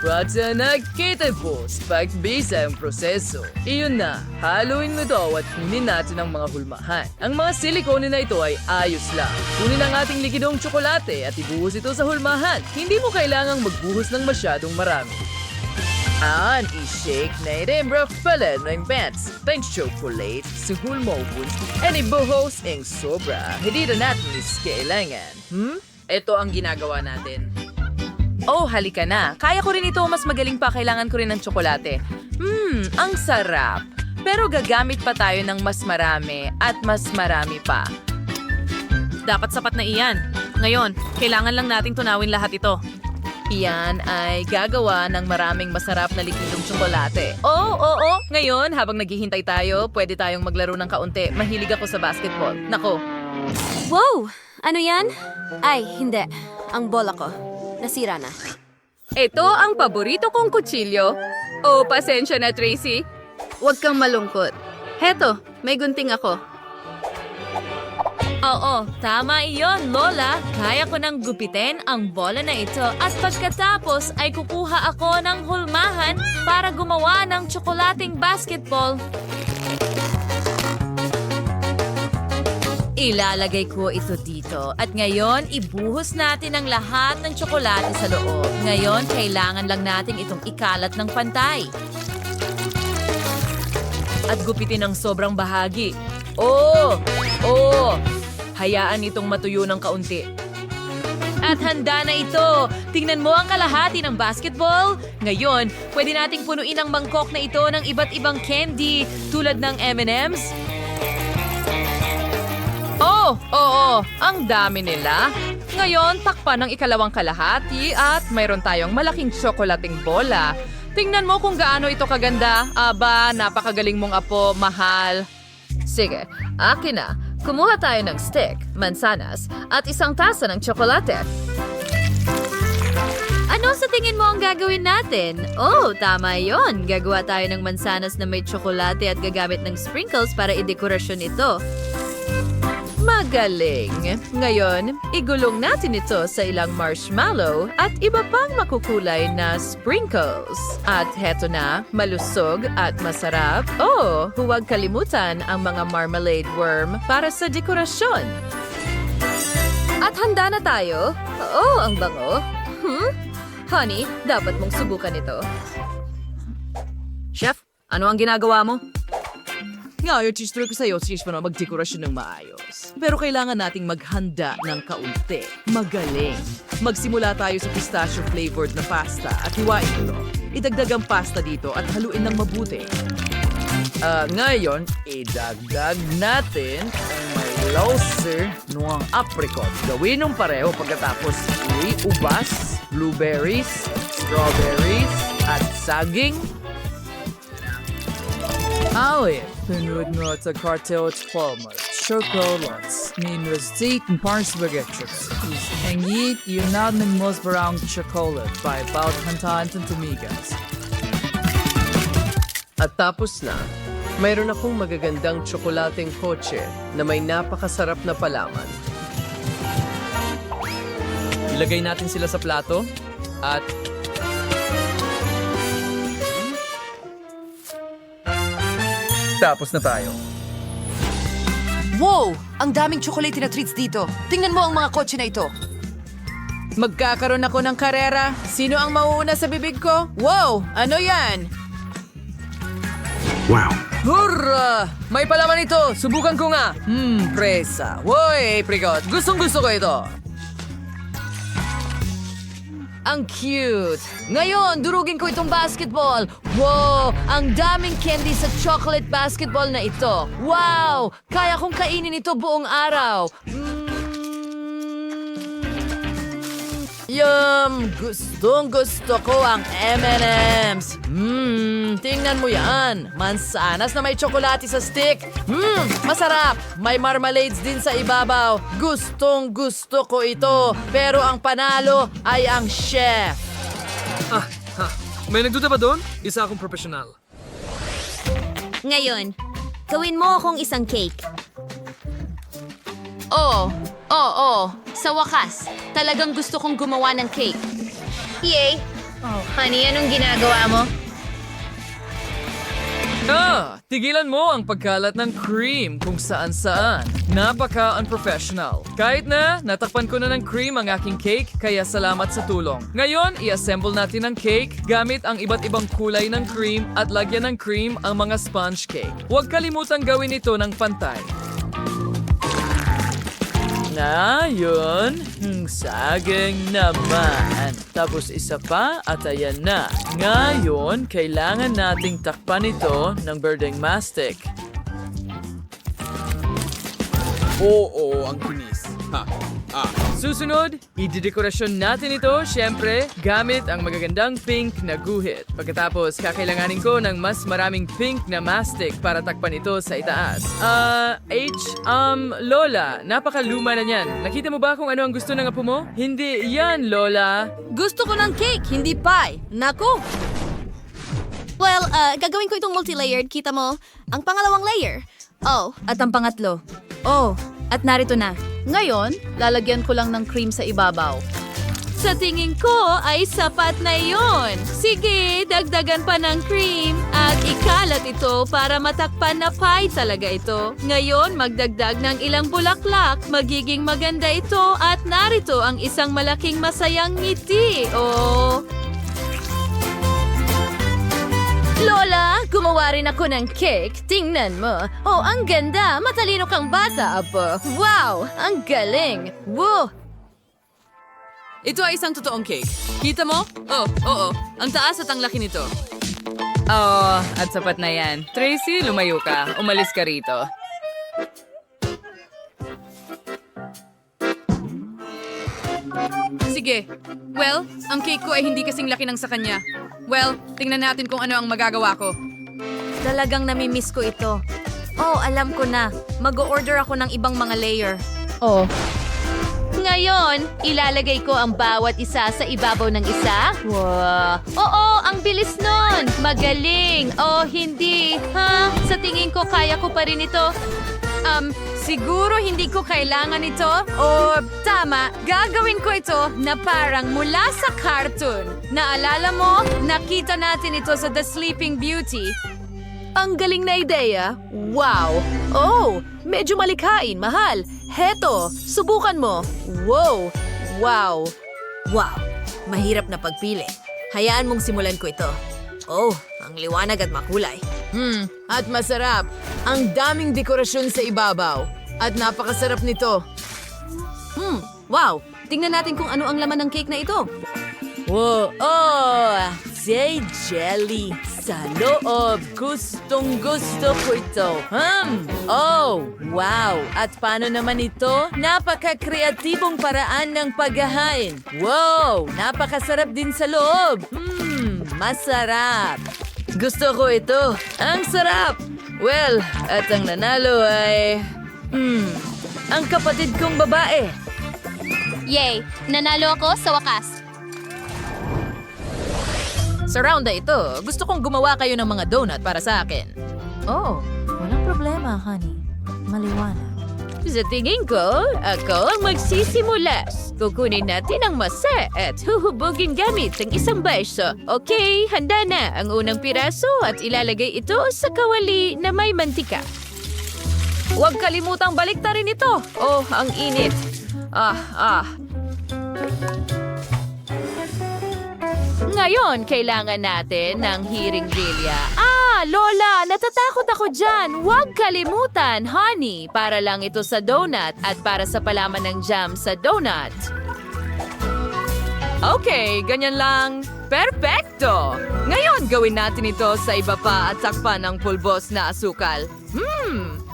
At sa nakita po, pagbisa ang proseso. Iyon na, haluin mo ito at kunin natin ang mga hulmahan. Ang mga silikone na ito ay ayos lang. Kunin ang ating likidong tsokolate at ibuhos ito sa hulmahan. Hindi mo kailangang magbuhos ng masyadong marami. I-shake na ito pala ng pants. Thanks chocolate sa hulmobun. And ibuhos ang sobra. Hindi na natin iskailangan. Ito ang ginagawa natin. Oh, halika na. Kaya ko rin ito. Mas magaling pa. Kailangan ko rin ng tsokolate. Ang sarap. Pero gagamit pa tayo ng mas marami at mas marami pa. Dapat sapat na iyan. Ngayon, kailangan lang nating tunawin lahat ito. Iyan ay gagawa ng maraming masarap na likidong tsokolate. Oo. Ngayon, habang naghihintay tayo, pwede tayong maglaro ng kaunti. Mahilig ako sa basketball. Nako. Wow! Ano yan? Ay, hindi. Ang bola ko. Nasira na. Ito ang paborito kong kutsilyo. Oh, pasensya na, Tracy. Huwag kang malungkot. Heto, may gunting ako. Oo, tama iyon, Lola. Kaya ko nang gupitin ang bola na ito at pagkatapos ay kukuha ako ng hulmahan para gumawa ng tsokolating basketball. Ilalagay ko ito dito at ngayon ibuhos natin ang lahat ng tsokolate sa loob. Ngayon, kailangan lang natin itong ikalat ng pantay. At gupitin ang sobrang bahagi. Oo! Hayaan itong matuyo ng kaunti. At handa na ito! Tingnan mo ang kalahati ng basketball. Ngayon, pwede nating punuin ang mangkok na ito ng iba't ibang candy tulad ng M&M's. Oo, ang dami nila. Ngayon, takpan ng ikalawang kalahati at mayroon tayong malaking tsokolating bola. Tingnan mo kung gaano ito kaganda. Aba, napakagaling mong apo, mahal. Sige, akin na. Kumuha tayo ng stick, mansanas, at isang tasa ng tsokolate. Ano sa tingin mo ang gagawin natin? Oh, tama yon. Gagawa tayo ng mansanas na may tsokolate at gagamit ng sprinkles para idekorasyon ito. Magaling! Ngayon, igulong natin ito sa ilang marshmallow at iba pang makukulay na sprinkles. At heto na, malusog at masarap. Oh, huwag kalimutan ang mga marmalade worm para sa dekorasyon. At handa na tayo. Oh, ang bango. Honey, dapat mong subukan ito. Chef, ano ang ginagawa mo? Ngayon, teacher ko sa'yo, sis mo na magdekorasyon ng maayos. Pero kailangan nating maghanda ng kaunti. Magaling. Magsimula tayo sa pistachio-flavored na pasta at hiwain ito. Idagdag ang pasta dito at haluin ng mabuti. Ngayon, idagdag natin ang may lauser ng apricot. Gawin ng pareho pagkatapos ubas, blueberries, strawberries, at saging. Evet, panood mo sa Cartel Palmer. Chocolates, minus date and parts baguettes. And eat unanimous brown chocolate by about Hantan Tumigas. At tapos na, mayroon akong magagandang tsokolating kotse na may napakasarap na palaman. Ilagay natin sila sa plato at tapos na tayo. Wow! Ang daming chocolate na treats dito. Tingnan mo ang mga kotse na ito. Magkakaroon ako ng karera. Sino ang mauuna sa bibig ko? Wow! Ano yan? Wow. Hurra! May palaman ito! Subukan ko nga! Presa. Woy, apricot! Gustong-gusto ko ito! Ang cute! Ngayon, durugin ko itong basketball. Wow! Ang daming candy sa chocolate basketball na ito. Wow! Kaya kong kainin ito buong araw. Yum! Gustong-gusto ko ang M&M's. Tingnan mo yan. Mansanas na may tsokolate sa stick. Masarap. May marmalades din sa ibabaw. Gustong-gusto ko ito. Pero ang panalo ay ang chef. May nagduda ba doon? Isa akong profesional. Ngayon, gawin mo akong isang cake. Oh, sa wakas, talagang gusto kong gumawa ng cake. Yay! Oh, honey, anong ginagawa mo? Tigilan mo ang pagkalat ng cream kung saan-saan. Napaka-unprofessional. Kahit na, natakpan ko na ng cream ang aking cake, kaya salamat sa tulong. Ngayon, i-assemble natin ang cake gamit ang iba't ibang kulay ng cream at lagyan ng cream ang mga sponge cake. Huwag kalimutang gawin ito ng pantay. Ngayon, saging naman. Tapos isa pa at ayan na. Ngayon, kailangan nating takpan ito ng birding mastic. Oo, ang kinis. Susunod, idedekorasyon natin ito, syempre, gamit ang magagandang pink na guhit. Pagkatapos, kakailanganin ko ng mas maraming pink na mastic para takpan ito sa itaas. Lola, napakaluma na niyan. Nakita mo ba kung ano ang gusto ng apo mo? Hindi yan, Lola. Gusto ko ng cake, hindi pie. Naku! Well, gagawin ko itong multi-layered. Kita mo? Ang pangalawang layer. Oh, At ang pangatlo. Oh, at narito na. Ngayon, lalagyan ko lang ng cream sa ibabaw. sa tingin ko ay sapat na iyon. Sige, dagdagan pa ng cream at ikalat ito para matakpan na pie talaga ito. Ngayon, magdagdag ng ilang bulaklak. Magiging maganda ito at narito ang isang malaking masayang ngiti. Oh. Lola, gumawa rin ako ng cake. Tingnan mo. Oh, ang ganda. Matalino kang bata, apo. Wow, ang galing. Woo! Ito ay isang totoong cake. Kita mo? Oh, oo. Ang taas at ang laki nito. Oh, at sapat na yan. Tracy, lumayo ka. Umalis ka rito. Sige. Well, ang cake ko ay hindi kasing laki ng sa kanya. Well, tingnan natin kung ano ang magagawa ko. Talagang namimiss ko ito. Oh, alam ko na. Mag-o-order ako ng ibang mga layer. Oh. Ngayon, ilalagay ko ang bawat isa sa ibabaw ng isa. Wow! Oo, ang bilis nun! Magaling! Oh, hindi. Ha? Sa tingin ko, kaya ko pa rin ito. Siguro hindi ko kailangan ito. O, tama, gagawin ko ito na parang mula sa cartoon. Naalala mo? Nakita natin ito sa The Sleeping Beauty. Ang galing na ideya. Wow! Oh, medyo malikhain, mahal. Heto, subukan mo. Wow! Wow! Wow! Mahirap na pagpili. Hayaan mong simulan ko ito. Oh, ang liwanag at makulay. At masarap. Ang daming dekorasyon sa ibabaw. At napakasarap nito. Wow! Tingnan natin kung ano ang laman ng cake na ito. Wow! Oh! Say jelly sa loob. Gustong-gusto ko ito. Oh! Wow! At paano naman ito? Napaka-kreatibong paraan ng paghahain. Wow! Napakasarap din sa loob. Masarap. Gusto ko ito. Ang sarap! Well, at ang nanalo ay... ang kapatid kong babae. Yay! Nanalo ako sa wakas. Sa round na ito, gusto kong gumawa kayo ng mga donut para sa akin. Oh, walang problema, honey. Maliwanag. Sa tingin ko, ako ang magsisimula. Kukunin natin ang masa at huhubugin gamit ang isang baso. Okay, handa na ang unang piraso at ilalagay ito sa kawali na may mantika. Huwag kalimutang baliktarin ito. Oh, ang init. Ngayon, kailangan natin ng hiring-bilya. Lola, natatakot ako dyan. Huwag kalimutan, honey. Para lang ito sa donut at para sa palaman ng jam sa donut. Okay, ganyan lang. Perfecto! Ngayon, gawin natin ito sa iba pa at takpan ng pulbos na asukal.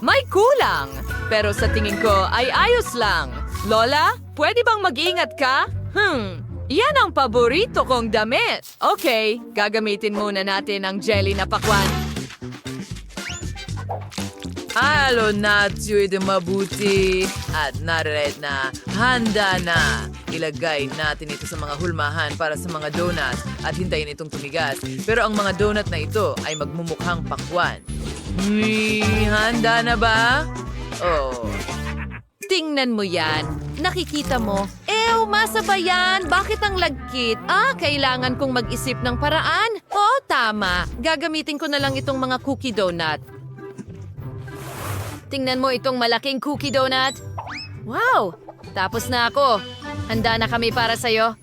May kulang. Pero sa tingin ko ay ayos lang. Lola, pwede bang mag-ingat ka? Yan ang paborito kong damit. Okay, gagamitin muna natin ang jelly na pakwan. Halo natin ito mabuti at nared na. Handa na. Ilagay natin ito sa mga hulmahan para sa mga donuts at hintayin itong tumigas. Pero ang mga donut na ito ay magmumukhang pakwan. Handa na ba? Oh. Tingnan mo yan. Nakikita mo. Masa ba yan? Bakit ang lagkit? Kailangan kong mag-isip ng paraan. Tama. Gagamitin ko na lang itong mga cookie donut. Tingnan mo itong malaking cookie donut. Wow! Tapos na ako. Handa na kami para sa'yo.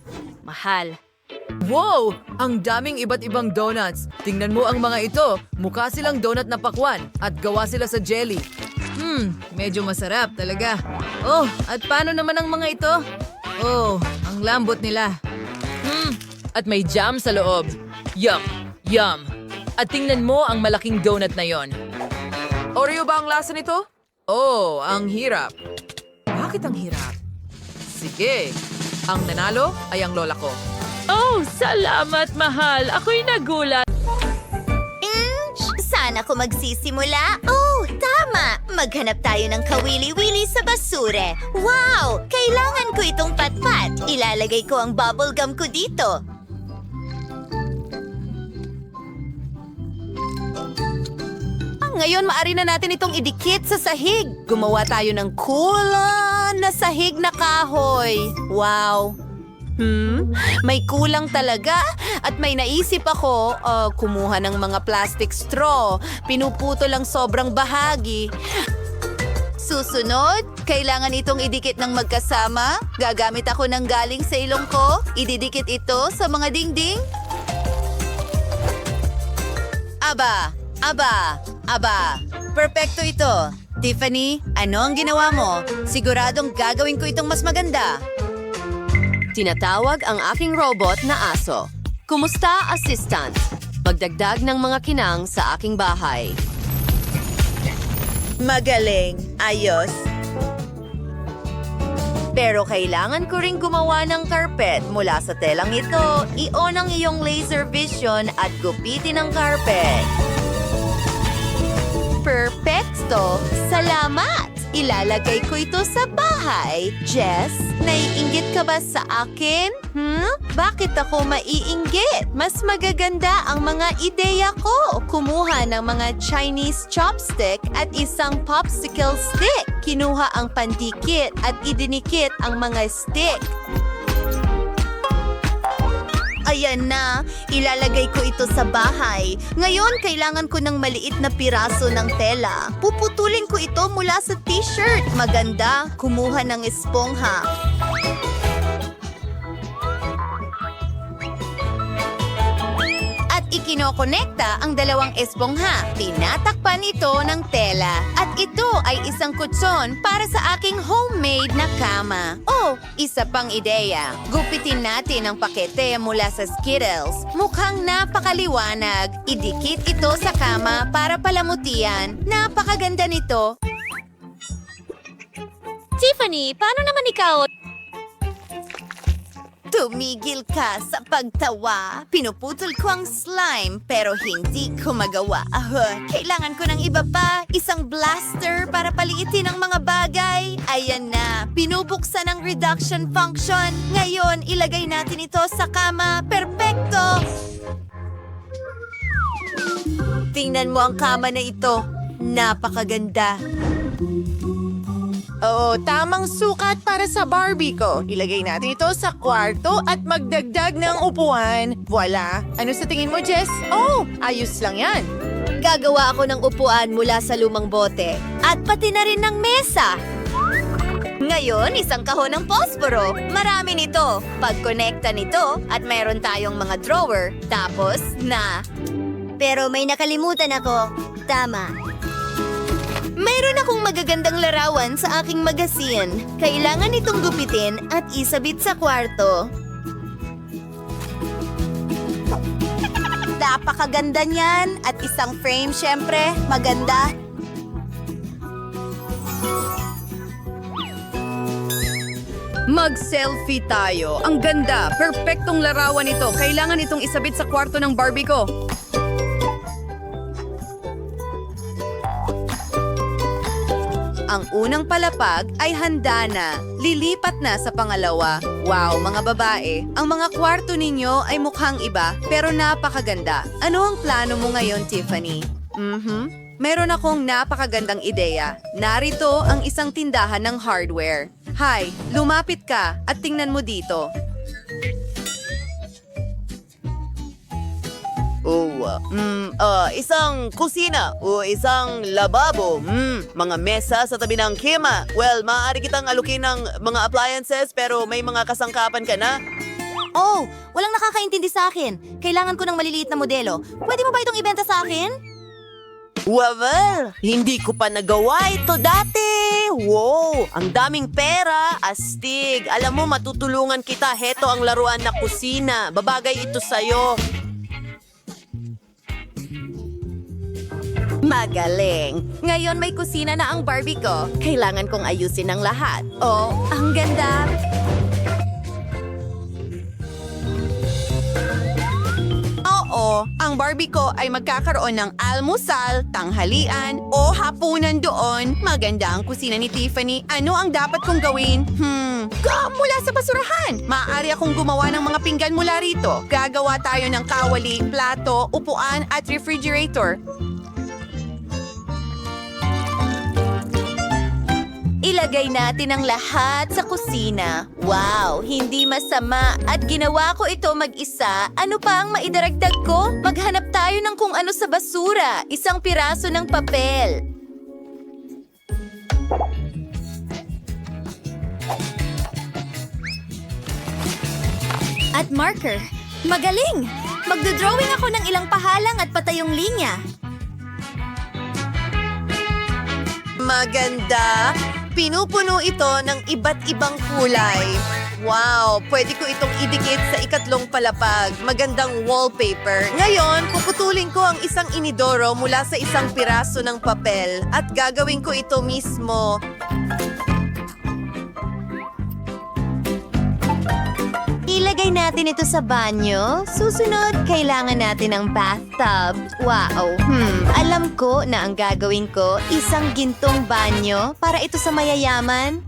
Mahal. Wow! Ang daming iba't ibang donuts. Tingnan mo ang mga ito. Mukha silang donut na pakwan at gawa sila sa jelly. Medyo masarap talaga. Oh, at paano naman ang mga ito? Oh, ang lambot nila. At may jam sa loob. Yum! Yum! At tingnan mo ang malaking donut na yon. Oreo ba ang lasa nito? Oh, ang hirap. Bakit ang hirap? Sige, ang nanalo ay ang lola ko. Oh, salamat, mahal. Ako'y nagulat. Saan ako magsisimula? Oh, tama! Maghanap tayo ng kawili-wili sa basure. Wow! Kailangan ko itong patpat. Ilalagay ko ang bubble gum ko dito. Ngayon, maaari na natin itong idikit sa sahig. Gumawa tayo ng kulang na sahig na kahoy. Wow! May kulang talaga at may naisip ako, kumuha ng mga plastic straw. Pinuputo lang sobrang bahagi. Susunod, kailangan itong idikit ng magkasama. Gagamit ako ng galing sa ilong ko. Ididikit ito sa mga dingding. Aba! Perpekto ito. Tiffany, ano ang ginawa mo? Siguradong gagawin ko itong mas maganda. Tinatawag ang aking robot na aso. Kumusta, assistant? Magdagdag ng mga kinang sa aking bahay. Magaling. Ayos. Pero kailangan ko ring gumawa ng carpet mula sa telang ito. I-on ang iyong laser vision at gupitin ang carpet. Perfecto! Salamat! Ilalagay ko ito sa bahay. Jess, naiinggit ka ba sa akin? Bakit ako maiinggit? Mas magaganda ang mga ideya ko. Kumuha ng mga Chinese chopstick at isang popsicle stick. Kinuha ang pandikit at idinikit ang mga stick. Ayan na, ilalagay ko ito sa bahay. Ngayon, kailangan ko ng maliit na piraso ng tela. Puputulin ko ito mula sa t-shirt. Maganda, kumuha ng espongha. At ikinokonekta ang dalawang espongha. Tinatakpan ito ng tela. At ito ay isang kutson para sa aking homemade na kama. Oh, isa pang ideya. Gupitin natin ang pakete mula sa Skittles. Mukhang napakaliwanag. Idikit ito sa kama para palamutian. Napakaganda nito. Tiffany, paano naman ikaw? Tumigil ka sa pagtawa. Pinuputol ko ang slime pero hindi ko magawa. Kailangan ko ng iba pa. Isang blaster para paliitin ang mga bagay. Ayan na. Pinubuksan ang reduction function. Ngayon, ilagay natin ito sa kama. Perpekto! Tingnan mo ang kama na ito. Napakaganda. Oo, tamang sukat para sa Barbie ko. Ilagay natin ito sa kwarto at magdagdag ng upuan. Voila! Ano sa tingin mo, Jess? Oh, ayos lang yan. Gagawa ako ng upuan mula sa lumang bote. At pati na rin ng mesa. Ngayon, isang kahon ng posporo. Marami nito. Pagkonekta nito at mayroon tayong mga drawer. Tapos na... Pero may nakalimutan ako. Tama. Mayroon akong magagandang larawan sa aking magazine. Kailangan itong gupitin at isabit sa kwarto. Napakaganda niyan at isang frame syempre, maganda. Mag-selfie tayo. Ang ganda. Perpektong larawan ito. Kailangan itong isabit sa kwarto ng Barbie ko. Ang unang palapag ay handa na. Lilipat na sa pangalawa. Wow, mga babae, ang mga kwarto ninyo ay mukhang iba pero napakaganda. Ano ang plano mo ngayon, Tiffany? Meron akong napakagandang ideya. Narito ang isang tindahan ng hardware. Hi, lumapit ka at tingnan mo dito. Isang kusina o isang lababo. Mga mesa sa tabi ng kema. Well, maaari kitang alukin ng mga appliances pero may mga kasangkapan ka na. Oh, walang nakakaintindi sa akin. Kailangan ko ng maliliit na modelo. Pwede mo ba itong ibenta sa akin? Well, hindi ko pa nagawa ito dati. Wow, ang daming pera. Astig. Alam mo, matutulungan kita. Heto ang laruan na kusina. Babagay ito sa'yo. Magaling. Ngayon may kusina na ang Barbie ko. Kailangan kong ayusin ang lahat. Oh, ang ganda. Oo, ang Barbie ko ay magkakaroon ng almusal, tanghalian, o hapunan doon. Maganda ang kusina ni Tiffany. Ano ang dapat kong gawin? Mula sa basurahan. Maaari akong gumawa ng mga pinggan mula rito. Gagawa tayo ng kawali, plato, upuan at refrigerator. Ilagay natin ang lahat sa kusina. Wow, hindi masama. At ginawa ko ito mag-isa. Ano pa ang maidaragdag ko? Maghanap tayo ng kung ano sa basura. Isang piraso ng papel. At marker. Magaling! Magdodrawing ako ng ilang pahalang at patayong linya. Maganda! Pinupuno ito ng iba't ibang kulay. Wow! Pwede ko itong idikit sa ikatlong palapag. Magandang wallpaper. Ngayon, puputulin ko ang isang inidoro mula sa isang piraso ng papel at gagawin ko ito mismo. Ilagay natin ito sa banyo. Susunod, kailangan natin ng bathtub. Wow! Alam ko na ang gagawin ko, isang gintong banyo para ito sa mayayaman.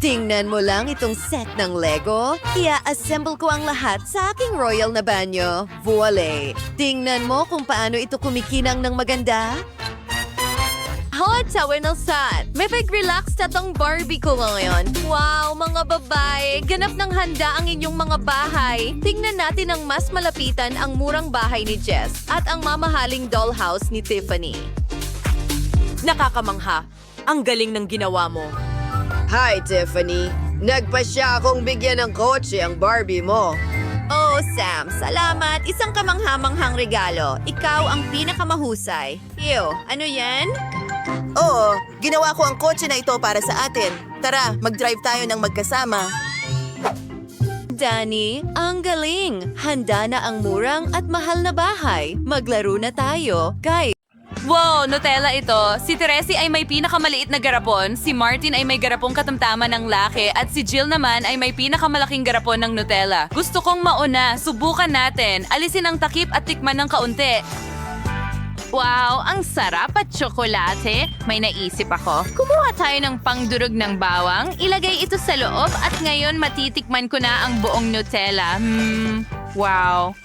Tingnan mo lang itong set ng Lego. Ia-assemble ko ang lahat sa aking royal na banyo. Voile! Tingnan mo kung paano ito kumikinang ng maganda. Hot tower ng sat. May pag-relax na tong Barbie ko ngayon. Wow, mga babae. Ganap ng handa ang inyong mga bahay. Tingnan natin ang mas malapitan ang murang bahay ni Jess at ang mamahaling dollhouse ni Tiffany. Nakakamangha. Ang galing ng ginawa mo. Hi, Tiffany. Nagpasya akong bigyan ng kotse ang Barbie mo. Oh, Sam, salamat. Isang kamanghamanghang regalo. Ikaw ang pinakamahusay. Ew, ano yan? Oo, ginawa ko ang kotse na ito para sa atin. Tara, mag-drive tayo ng magkasama. Danny, ang galing. Handa na ang murang at mahal na bahay. Maglaro na tayo. Guys, Wow, Nutella ito. Si Teresy ay may pinakamaliit na garapon, si Martin ay may garapong katamtaman ng laki, at si Jill naman ay may pinakamalaking garapon ng Nutella. Gusto kong mauna, subukan natin. Alisin ang takip at tikman ng kaunti. Wow, ang sarap at tsokolate. May naisip ako. Kumuha tayo ng pangdurog ng bawang, ilagay ito sa loob at ngayon matitikman ko na ang buong Nutella. Wow.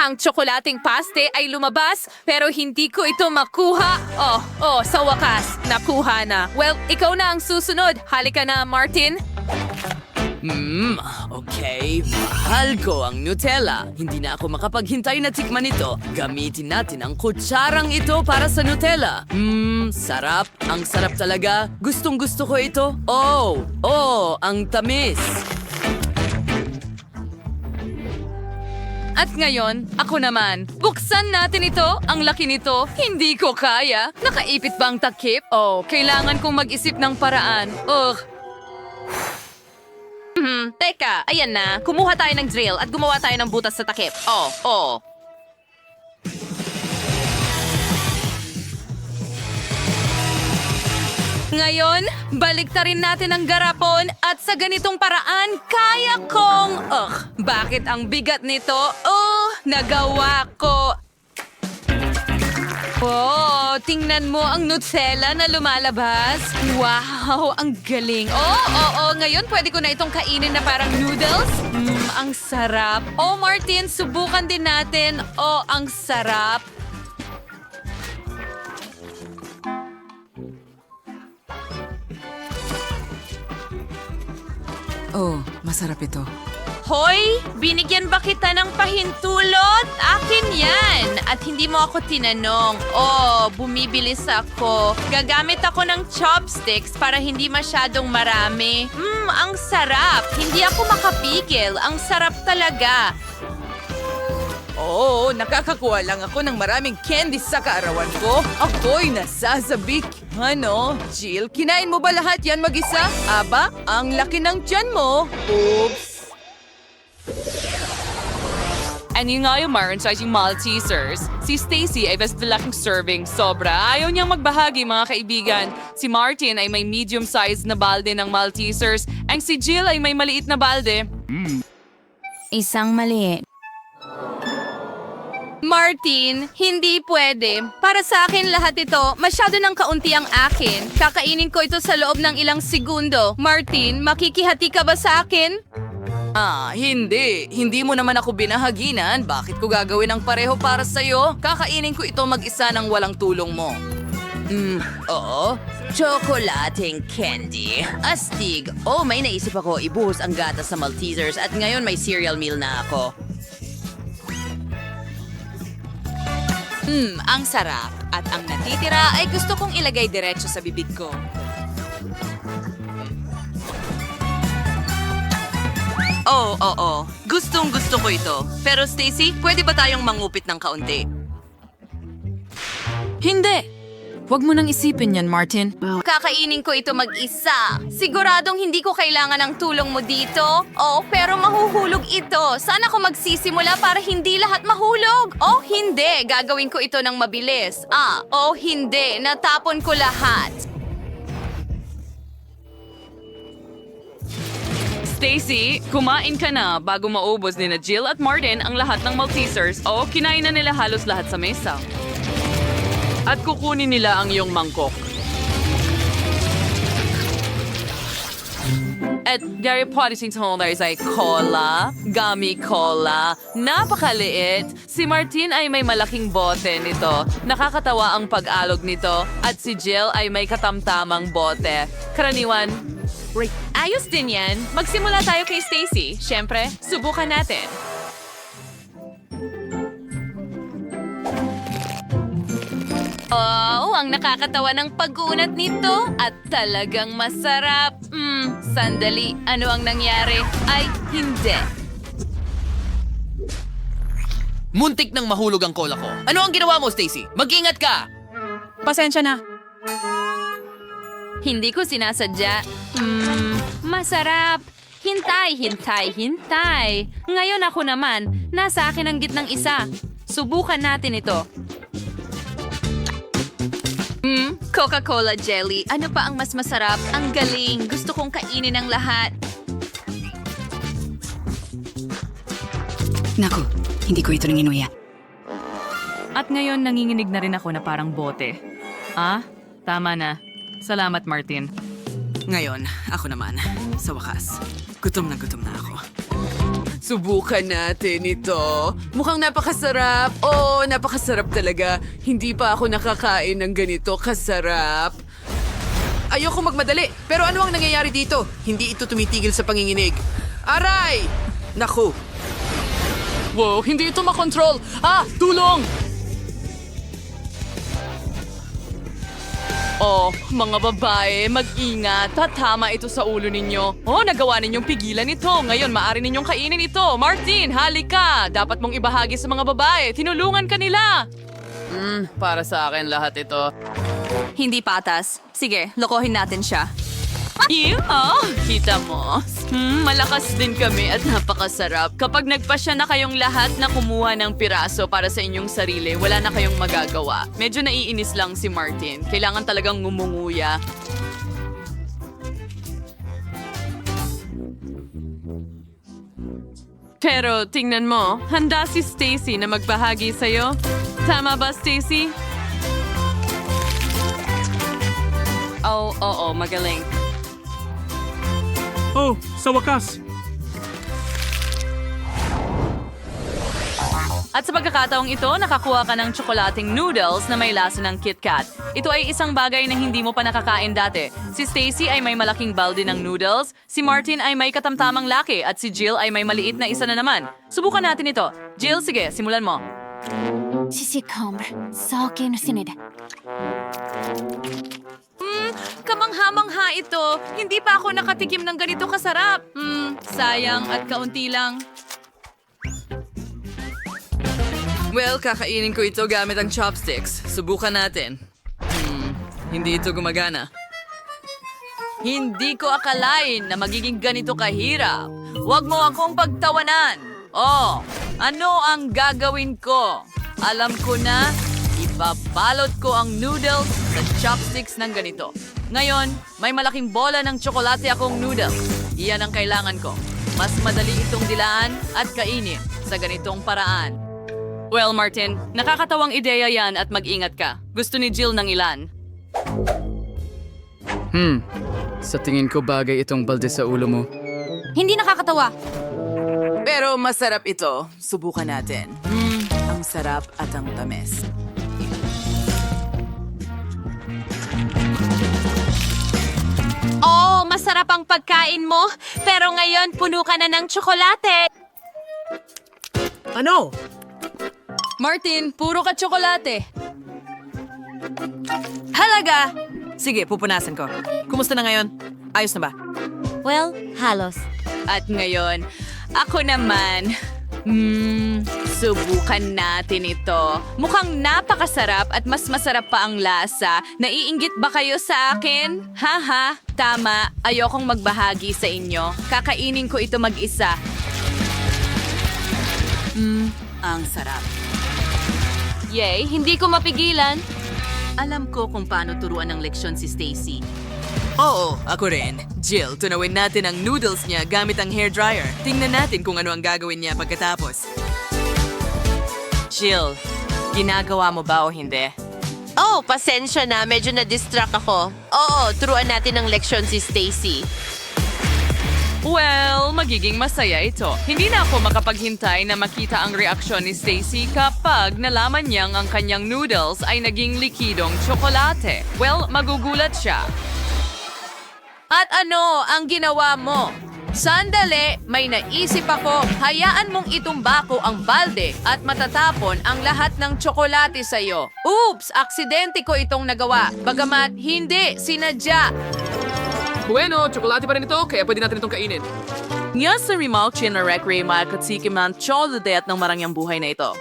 Ang tsokolating paste ay lumabas, pero hindi ko ito makuha. Sa wakas, nakuha na. Well, ikaw na ang susunod. Halika na, Martin. Okay. Mahal ko ang Nutella. Hindi na ako makapaghintay na tikman ito. Gamitin natin ang kutsarang ito para sa Nutella. Sarap. Ang sarap talaga. Gustong gusto ko ito. Ang tamis. At ngayon, ako naman. Buksan natin ito. Ang laki nito. Hindi ko kaya. Nakaipit ba ang takip? Kailangan kong mag-isip ng paraan. Teka, ayan na. Kumuha tayo ng drill at gumawa tayo ng butas sa takip. Ngayon, baliktarin natin ang garapon at sa ganitong paraan, kaya kong... bakit ang bigat nito? Nagawa ko. Oh, tingnan mo ang Nutella na lumalabas. Wow, ang galing. Ngayon pwede ko na itong kainin na parang noodles. Ang sarap. Martin, subukan din natin. Ang sarap. Masarap ito. Hoy, binigyan ba kita ng pahintulot? Akin yan. At hindi mo ako tinanong. Bumibilis ako. Gagamit ako ng chopsticks para hindi masyadong marami. Ang sarap. Hindi ako makapigil. Ang sarap talaga. Nakakakuha lang ako ng maraming candy sa kaarawan ko. Ako'y nasasabik. Ano? Jill, kinain mo ba lahat yan mag-isa? Aba, ang laki ng tiyan mo. Oops. And yun nga yung Martin Maltesers. Si Stacy ay best laking serving. Sobra. Ayaw niyang magbahagi, mga kaibigan. Si Martin ay may medium-sized na balde ng Maltesers. Ang si Jill ay may maliit na balde. Isang maliit. Martin, hindi pwede. Para sa akin lahat ito, masyado ng kaunti ang akin. Kakainin ko ito sa loob ng ilang segundo. Martin, makikihati ka ba sa akin? Hindi. Hindi mo naman ako binahaginan. Bakit ko gagawin ang pareho para sa'yo? Kakainin ko ito mag-isa ng walang tulong mo. Tsokolating candy. Astig. May naisip ako ibuhos ang gatas sa Maltesers at ngayon may cereal meal na ako. Ang sarap. At ang natitira ay gusto kong ilagay diretso sa bibig ko. Gustong-gusto ko ito. Pero Stacy, pwede ba tayong mangupit ng kaunti? Hindi! Huwag mo nang isipin yan, Martin. Kakainin ko ito mag-isa. Siguradong hindi ko kailangan ng tulong mo dito. Pero mahuhulog ito. Saan ako magsisimula para hindi lahat mahulog? Hindi. Gagawin ko ito ng mabilis. Hindi. Natapon ko lahat. Stacy, kumain ka na bago maubos ni na Jill at Martin ang lahat ng Maltesers. Kinain na nila halos lahat sa mesa. At kukunin nila ang iyong mangkok. At Gary Potting's holders ay cola, gummy cola, napakaliit. Si Martin ay may malaking bote nito. Nakakatawa ang pag-alog nito. At si Jill ay may katamtamang bote. Karaniwan, ayos din yan. Magsimula tayo kay Stacy. Siyempre, subukan natin. Ang nakakatawa ng pag-uunat nito at talagang masarap. Sandali, ano ang nangyari? Ay, hindi. Muntik nang mahulog ang cola ko. Ano ang ginawa mo, Stacy? Mag-ingat ka! Pasensya na. Hindi ko sinasadya. Masarap. Hintay. Ngayon ako naman, nasa akin ang gitnang isa. Subukan natin ito. Coca-Cola jelly. Ano pa ang mas masarap? Ang galing. Gusto kong kainin ang lahat. Naku, hindi ko ito nanginuya. At ngayon, nanginginig na rin ako na parang bote. Tama na. Salamat, Martin. Ngayon, ako naman. Sa wakas, gutom na ako. Subukan natin ito. Mukhang napakasarap. Napakasarap talaga. Hindi pa ako nakakain ng ganito kasarap. Ayoko magmadali. Pero ano ang nangyayari dito? Hindi ito tumitigil sa panginginig. Aray! Naku. Wow, hindi ito makontrol. Tulong! Mga babae, mag-ingat. Tatama ito sa ulo ninyo. Nagawa ninyong pigilan ito. Ngayon, maaari ninyong kainin ito. Martin, halika. Dapat mong ibahagi sa mga babae. Tinulungan ka nila. Para sa akin lahat ito. Hindi patas. Sige, lokohin natin siya. Kita mo? Malakas din kami at napakasarap. Kapag nagpasya na kayong lahat na kumuha ng piraso para sa inyong sarili, wala na kayong magagawa. Medyo naiinis lang si Martin. Kailangan talagang ngumunguya. Pero tingnan mo, handa si Stacy na magbahagi sa'yo. Tama ba, Stacy? Oh, oo, magaling. Oh, sa wakas. At sa pagkakataong ito, nakakuha ka ng tsokolating noodles na may lasa ng KitKat. Ito ay isang bagay na hindi mo pa nakakain dati. Si Stacy ay may malaking balde ng noodles, si Martin ay may katamtamang laki, at si Jill ay may maliit na isa na naman. Subukan natin ito. Jill, sige, simulan mo. Kamangha-mangha ito. Hindi pa ako nakatikim ng ganito kasarap. Sayang at kaunti lang. Well, kakainin ko ito gamit ang chopsticks. Subukan natin. Hindi ito gumagana. Hindi ko akalain na magiging ganito kahirap. Huwag mo akong pagtawanan. Oh, ano ang gagawin ko? Alam ko na, ibabalot ko ang noodles sa chopsticks ng ganito. Ngayon, may malaking bola ng tsokolate akong noodles. Iyan ang kailangan ko. Mas madali itong dilaan at kainin sa ganitong paraan. Well, Martin, nakakatawang ideya yan at mag-ingat ka. Gusto ni Jill ng ilan. Sa tingin ko bagay itong balde sa ulo mo. Hindi nakakatawa. Pero masarap ito. Subukan natin. Ang sarap at ang tamis. Oh, masarap ang pagkain mo. Pero ngayon, puno ka na ng tsokolate. Ano? Martin, puro ka tsokolate. Halaga! Sige, pupunasan ko. Kumusta na ngayon? Ayos na ba? Well, halos. At ngayon, ako naman. Subukan natin ito. Mukhang napakasarap at mas masarap pa ang lasa. Naiinggit ba kayo sa akin? Haha, tama. Ayokong magbahagi sa inyo. Kakainin ko ito mag-isa. Ang sarap. Yay, hindi ko mapigilan. Alam ko kung paano turuan ng leksyon si Stacy. Oo, ako rin. Jill, tunawin natin ang noodles niya gamit ang hairdryer. Tingnan natin kung ano ang gagawin niya pagkatapos. Jill, ginagawa mo ba o hindi? Oh, pasensya na. Medyo na-distract ako. Oo, turuan natin ng leksyon si Stacy. Well, magiging masaya ito. Hindi na ako makapaghintay na makita ang reaksyon ni Stacy kapag nalaman niyang ang kanyang noodles ay naging likidong tsokolate. Well, magugulat siya. At ano ang ginawa mo? Sandali, may naisip ako. Hayaan mong itumba ko ang balde at matatapon ang lahat ng tsokolate sa'yo. Oops! Aksidente ko itong nagawa. Bagamat hindi sinadya. Bueno, tsokolate pa rin ito, kaya pwede natin itong kainin. Nga sa rimal chin na recre, makatsikim ng cholade at ng marangyang buhay na ito.